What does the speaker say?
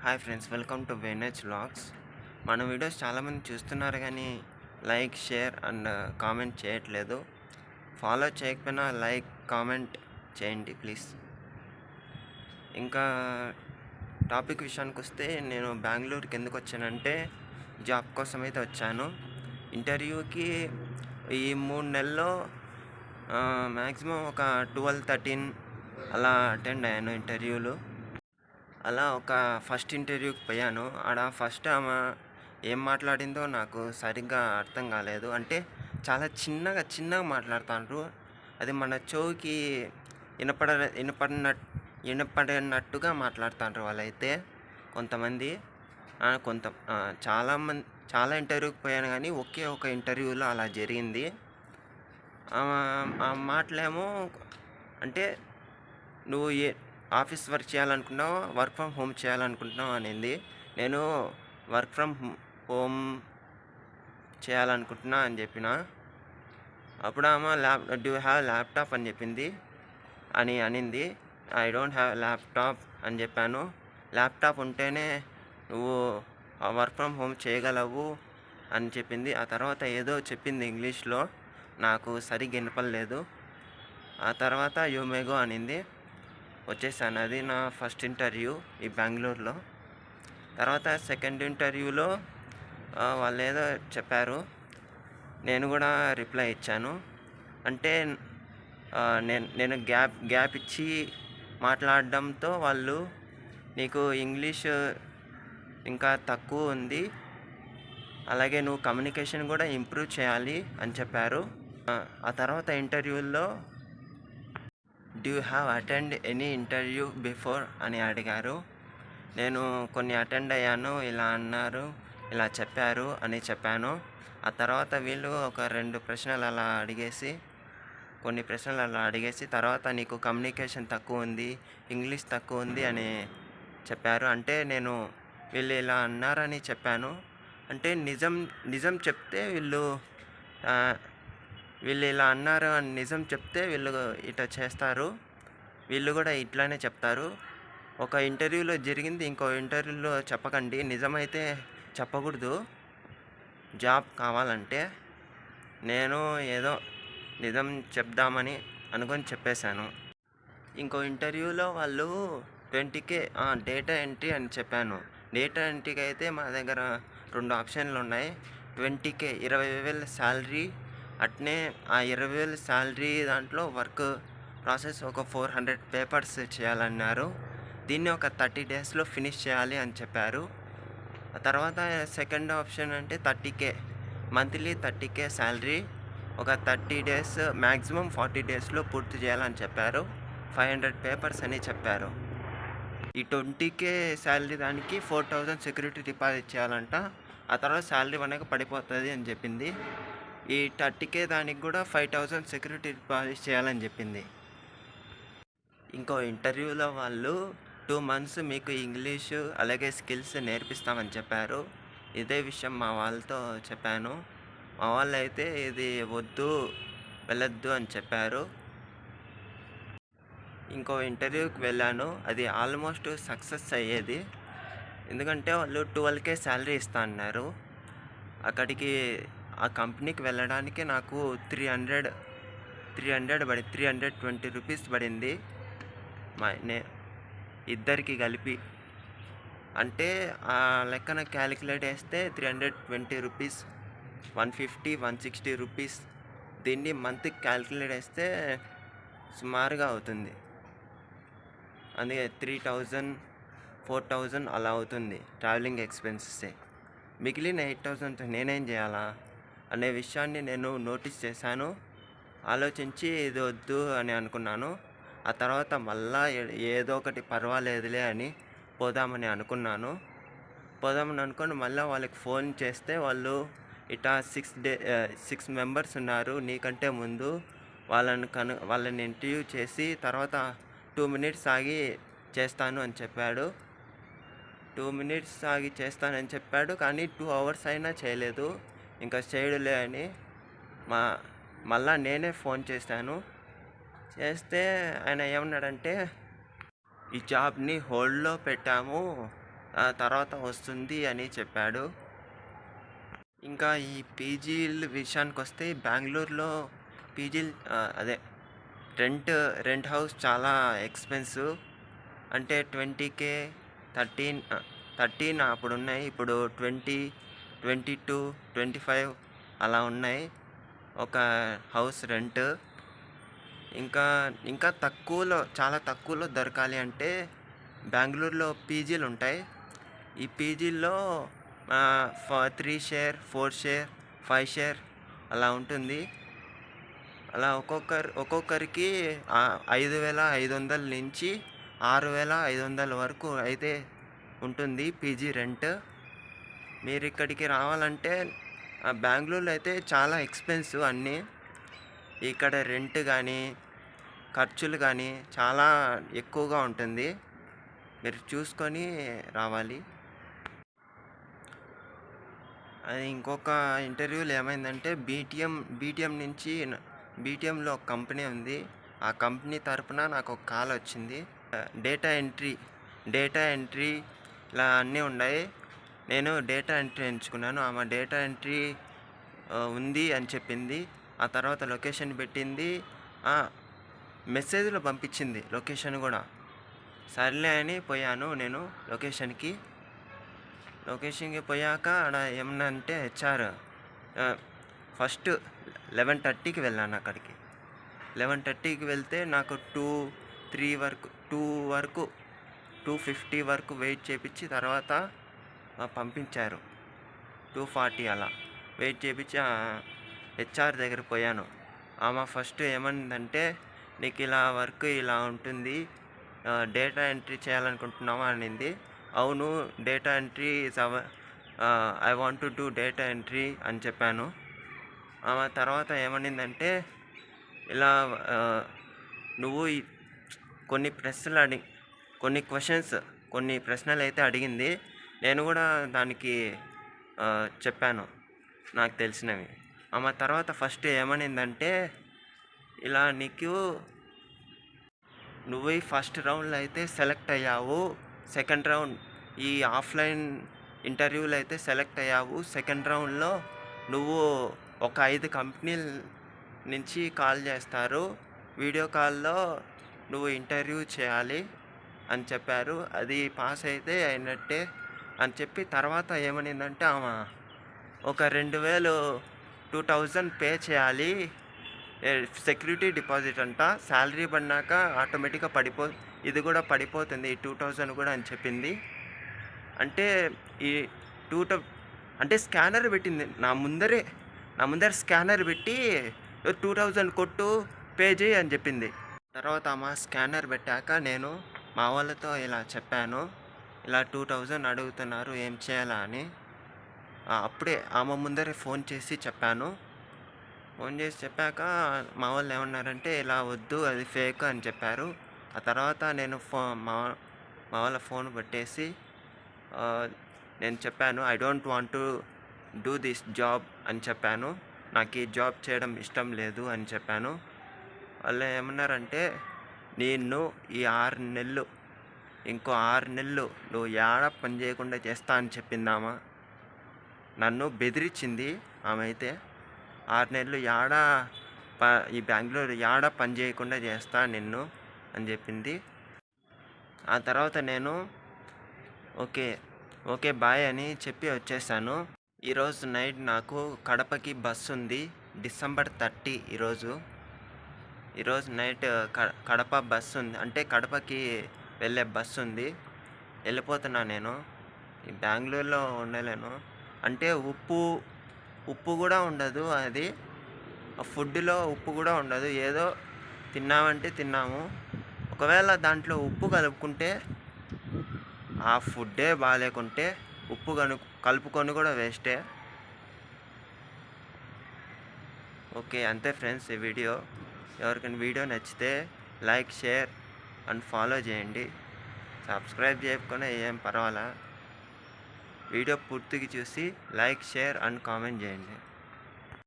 Hi friends, welcome to వేనేజ్ vlogs. మన videos చాలామంది చూస్తున్నారు కానీ లైక్, షేర్ అండ్ కామెంట్ చేయట్లేదు. ఫాలో చేయకపోయినా లైక్, కామెంట్ చేయండి ప్లీజ్. ఇంకా టాపిక్ విషయానికి వస్తే, నేను బెంగళూరుకి ఎందుకు వచ్చానంటే జాబ్ కోసం అయితే వచ్చాను. ఇంటర్వ్యూకి ఈ 3 నెలల్లో మ్యాక్సిమం ఒక 12-13 అలా అటెండ్ అయ్యాను ఇంటర్వ్యూలు. అలా ఒక ఫస్ట్ ఇంటర్వ్యూకి పోయాను. ఆడ ఫస్ట్ ఆమె ఏం మాట్లాడిందో నాకు సరిగ్గా అర్థం కాలేదు. అంటే చాలా చిన్నగా మాట్లాడుతాండ్రు. అది మన చెవుకి వినపడ వినపడినట్ వినపడినట్టుగా మాట్లాడుతాండ్రు వాళ్ళైతే కొంతమంది. కొంత చాలా ఇంటర్వ్యూకి పోయాను కానీ ఒకే ఒక ఇంటర్వ్యూలో అలా జరిగింది. ఆ మాటలేమో అంటే, నువ్వు ఆఫీస్ వర్క్ చేయాలనుకుంటున్నావు, వర్క్ ఫ్రమ్ హోమ్ చేయాలనుకుంటున్నావు అనింది. నేను వర్క్ ఫ్రమ్ హోమ్ చేయాలనుకుంటున్నా అని చెప్పిన. అప్పుడు ఆమె డూ యూ హ్యావ్ ల్యాప్టాప్ అని చెప్పింది అనింది. ఐ డోంట్ హ్యావ్ ల్యాప్టాప్ అని చెప్పాను. ల్యాప్టాప్ ఉంటేనే నువ్వు వర్క్ ఫ్రమ్ హోమ్ చేయగలవు అని చెప్పింది. ఆ తర్వాత ఏదో చెప్పింది ఇంగ్లీష్లో, నాకు సరిగ్గా వినపడలేదు. ఆ తర్వాత యూ మే గో అనింది. వచ్చేసాను. అది నా ఫస్ట్ ఇంటర్వ్యూ ఈ బెంగళూరులో. తర్వాత సెకండ్ ఇంటర్వ్యూలో వాళ్ళు ఏదో చెప్పారు, నేను కూడా రిప్లై ఇచ్చాను. అంటే నేను గ్యాప్ ఇచ్చి మాట్లాడడంతో వాళ్ళు, నీకు ఇంగ్లీష్ ఇంకా తక్కువ ఉంది, అలాగే నువ్వు కమ్యూనికేషన్ కూడా ఇంప్రూవ్ చేయాలి అని చెప్పారు. ఆ తర్వాత ఇంటర్వ్యూల్లో do you have attend any interview before అని అడిగారు. నేను కొన్ని అటెండ్ అయ్యాను, ఇలా అన్నారు, ఇలా చెప్పారు అని చెప్పాను. ఆ తర్వాత వీళ్ళు ఒక 2 ప్రశ్నలు అలా అడిగేసి, కొన్ని ప్రశ్నలు అలా అడిగేసి, తర్వాత నీకు కమ్యూనికేషన్ తక్కువ ఉంది, ఇంగ్లీష్ తక్కువ ఉంది అని చెప్పారు. అంటే నేను వీళ్ళు ఇలా అన్నారని చెప్పాను. అంటే నిజం చెప్తే వీళ్ళు ఇలా అన్నారు అని నిజం చెప్తే వీళ్ళు ఇట్లా చేస్తారు. వీళ్ళు కూడా ఇట్లానే చెప్తారు. ఒక ఇంటర్వ్యూలో జరిగింది ఇంకో ఇంటర్వ్యూలో చెప్పకండి. నిజమైతే చెప్పకూడదు జాబ్ కావాలంటే. నేను ఏదో నిజం చెప్దామని అనుకొని చెప్పేశాను. ఇంకో ఇంటర్వ్యూలో వాళ్ళు 20K డేటా ఎంట్రీ అని చెప్పాను. డేటా ఎంట్రీకి అయితే మా దగ్గర 2 ఆప్షన్లు ఉన్నాయి. 20K 20,000 శాలరీ, అట్నే ఆ 20,000 శాలరీ దాంట్లో వర్క్ ప్రాసెస్ ఒక 400 పేపర్స్ చేయాలన్నారు. దీన్ని ఒక 30 డేస్లో ఫినిష్ చేయాలి అని చెప్పారు. ఆ తర్వాత సెకండ్ ఆప్షన్ అంటే 30K, మంత్లీ 30K శాలరీ, ఒక 30 డేస్ మ్యాక్సిమం 40 డేస్లో పూర్తి చేయాలని చెప్పారు. 500 పేపర్స్ అని చెప్పారు. ఈ 20K శాలరీ దానికి 4,000 సెక్యూరిటీ డిపాజిట్ చేయాలంట. ఆ తర్వాత శాలరీ మనకు పడిపోతుంది అని చెప్పింది. ఈ 30K దానికి కూడా 5,000 సెక్యూరిటీ డిపాజిట్ చేయాలని చెప్పింది. ఇంకో ఇంటర్వ్యూలో వాళ్ళు 2 months మీకు ఇంగ్లీషు అలాగే స్కిల్స్ నేర్పిస్తామని చెప్పారు. ఇదే విషయం మా వాళ్ళతో చెప్పాను. మా వాళ్ళు అయితే ఇది వద్దు, వెళ్ళొద్దు అని చెప్పారు. ఇంకో ఇంటర్వ్యూకి వెళ్ళాను. అది ఆల్మోస్ట్ సక్సెస్ అయ్యేది. ఎందుకంటే వాళ్ళు 12K శాలరీ ఇస్తా అన్నారు. అక్కడికి ఆ కంపెనీకి వెళ్ళడానికి నాకు 320 రూపీస్ పడింది ఇద్దరికి కలిపి. అంటే ఆ లెక్కన క్యాలిక్యులేట్ చేస్తే 320 రూపీస్, 150-160 రూపీస్. దీన్ని మంత్కి క్యాలిక్యులేట్ చేస్తే సుమారుగా అవుతుంది. అందుకే 3,000-4,000 అలా అవుతుంది ట్రావెలింగ్ ఎక్స్పెన్సెసే. మిగిలిన 8,000 నేనేం చేయాలా అనే విషయాన్ని నేను నోటీస్ చేశాను. ఆలోచించి ఇది వద్దు అని అనుకున్నాను. ఆ తర్వాత మళ్ళా ఏదో ఒకటి పర్వాలేదులే అని పోదామని అనుకున్నాను. అనుకొని మళ్ళీ వాళ్ళకి ఫోన్ చేస్తే, వాళ్ళు ఇట్లా 6 మెంబర్స్ ఉన్నారు నీకంటే ముందు, వాళ్ళని ఇంటర్వ్యూ చేసి తర్వాత 2 minutes ఆగి చేస్తాను అని చెప్పాడు. 2 minutes ఆగి చేస్తానని చెప్పాడు, కానీ 2 hours అయినా చేయలేదు. ఇంకా చేయడులే అని మళ్ళా నేనే ఫోన్ చేశాను. చేస్తే ఆయన ఏమన్నాడంటే, ఈ జాబ్ని హోల్డ్లో పెట్టాము, తర్వాత వస్తుంది అని చెప్పాడు. ఇంకా ఈ పీజీల విషయానికొస్తే బెంగుళూరులో పీజీలు అదే రెంట్ హౌస్ చాలా ఎక్స్‌పెన్సివ్. అంటే 20,000 13 అప్పుడున్నాయి. ఇప్పుడు 20, 22, 25 అలా ఉన్నాయి ఒక హౌస్ రెంట్. ఇంకా ఇంకా చాలా తక్కువలో దొరకాలి అంటే బెంగుళూరులో పీజీలుంటాయి. ఈ పీజీల్లో 3 షేర్, 4 షేర్, 5 షేర్ అలా ఉంటుంది. అలా ఒక్కొక్కరికి 5,500 నుంచి 6,500 వరకు అయితే ఉంటుంది పీజీ రెంట్. మీరిక్కడికి రావాలంటే బెంగుళూరులో అయితే చాలా ఎక్స్‌పెన్సివ్ అన్నీ. ఇక్కడ రెంట్ గానీ, ఖర్చులు గానీ చాలా ఎక్కువగా ఉంటుంది. మీరు చూసుకొని రావాలి. అది ఇంకొక ఇంటర్వ్యూలో ఏమైందంటే బీటీఎంలో ఒక కంపెనీ ఉంది. ఆ కంపెనీ తరపున నాకు ఒక కాల్ వచ్చింది. డేటా ఎంట్రీ ఇలా అన్నీ ఉన్నాయి. నేను డేటా ఎంట్రీ ఎంచుకున్నాను. ఆమె డేటా ఎంట్రీ ఉంది అని చెప్పింది. ఆ తర్వాత లొకేషన్ పెట్టింది. మెసేజ్లో పంపించింది లొకేషన్ కూడా. సర్లే అని పోయాను నేను లొకేషన్కి పోయాక ఆడ ఏమన్నంటే హెచ్ఆర్ ఫస్ట్ 11:30కి వెళ్ళాను అక్కడికి. 11:30కి వెళ్తే నాకు 2:50 వరకు వెయిట్ చేపించి తర్వాత పంపించారు. 2:40 అలా వెయిట్ చేపించి హెచ్ఆర్ దగ్గర పోయాను. ఆమె ఫస్ట్ ఏమనిందంటే, నీకు వర్క్ ఇలా ఉంటుంది, డేటా ఎంట్రీ చేయాలనుకుంటున్నావా అనింది. అవును, data entry I want to do data entry అని చెప్పాను. ఆమె తర్వాత ఏమనిందంటే, ఇలా నువ్వు కొన్ని ప్రశ్నలు అయితే అడిగింది. నేను కూడా దానికి చెప్పాను నాకు తెలిసినవి. ఆమె తర్వాత ఫస్ట్ ఏమనిందంటే, ఇలా నువ్వు ఈ ఫస్ట్ రౌండ్లో అయితే సెలెక్ట్ అయ్యావు, సెకండ్ రౌండ్ ఈ ఆఫ్లైన్ ఇంటర్వ్యూలో అయితే సెలెక్ట్ అయ్యావు. సెకండ్ రౌండ్లో నువ్వు ఒక 5 కంపెనీల నుంచి కాల్ చేస్తారు. వీడియో కాల్లో నువ్వు ఇంటర్వ్యూ చేయాలి అని చెప్పారు. అది పాస్ అయితే అయినట్టే అని చెప్పి తర్వాత ఏమనిందంటే, ఆమె ఒక 2,000 పే చేయాలి, సెక్యూరిటీ డిపాజిట్ అంట. శాలరీ పడినాక ఆటోమేటిక్గా ఇది కూడా పడిపోతుంది, ఈ 2,000 కూడా అని చెప్పింది. అంటే ఈ అంటే స్కానర్ పెట్టింది నా ముందర స్కానర్ పెట్టి 2,000 కొట్టు, పే చేయి అని చెప్పింది. తర్వాత ఆమె స్కానర్ పెట్టాక నేను మా వాళ్ళతో ఇలా చెప్పాను, ఇలా 2,000 అడుగుతున్నారు, ఏం చేయాలా అని. అప్పుడే ఆమె ముందరే ఫోన్ చేసి చెప్పాను. ఫోన్ చేసి చెప్పాక మా వాళ్ళు ఏమన్నారంటే, ఇలా వద్దు, అది ఫేక్ అని చెప్పారు. ఆ తర్వాత నేను మా వాళ్ళ ఫోన్ పెట్టేసి నేను చెప్పాను, I don't want to do this job అని చెప్పాను. నాకు ఈ జాబ్ చేయడం ఇష్టం లేదు అని చెప్పాను. వాళ్ళు ఏమన్నారంటే, నేను ఈ 6 నెలలు ఇంకో 6 నెలలు నువ్వు ఏడ పని చేయకుండా చేస్తా అని చెప్పిందామా. నన్ను బెదిరించింది ఆమె అయితే. 6 నెలలు ఈ బెంగళూరు ఏడ పని చేయకుండా చేస్తా నిన్ను అని చెప్పింది. ఆ తర్వాత నేను ఓకే బాయ్ అని చెప్పి వచ్చేసాను. ఈరోజు నైట్ నాకు కడపకి బస్సు ఉంది. డిసెంబర్ 30 ఈరోజు నైట్ కడప బస్సు ఉంది. అంటే కడపకి వెళ్ళే బస్సు ఉంది. వెళ్ళిపోతున్నా నేను. ఈ బెంగళూరులో ఉండలేను. అంటే ఉప్పు కూడా ఉండదు. అది ఫుడ్లో ఉప్పు కూడా ఉండదు. ఏదో తిన్నామంటే తిన్నాము. ఒకవేళ దాంట్లో ఉప్పు కలుపుకుంటే, ఆ ఫుడ్డే బాగాలేకుంటే ఉప్పు కలుపుకొని కూడా వేస్టే. ఓకే, అంతే ఫ్రెండ్స్ ఈ వీడియో. ఎవరికైనా వీడియో నచ్చితే లైక్, షేర్ అండ్ ఫాలో చేయండి. సబ్స్క్రైబ్ చేయకపోయినా ఏం పర్వాలా. వీడియో పూర్తిగా చూసి లైక్, షేర్ అండ్ కామెంట్ చేయండి.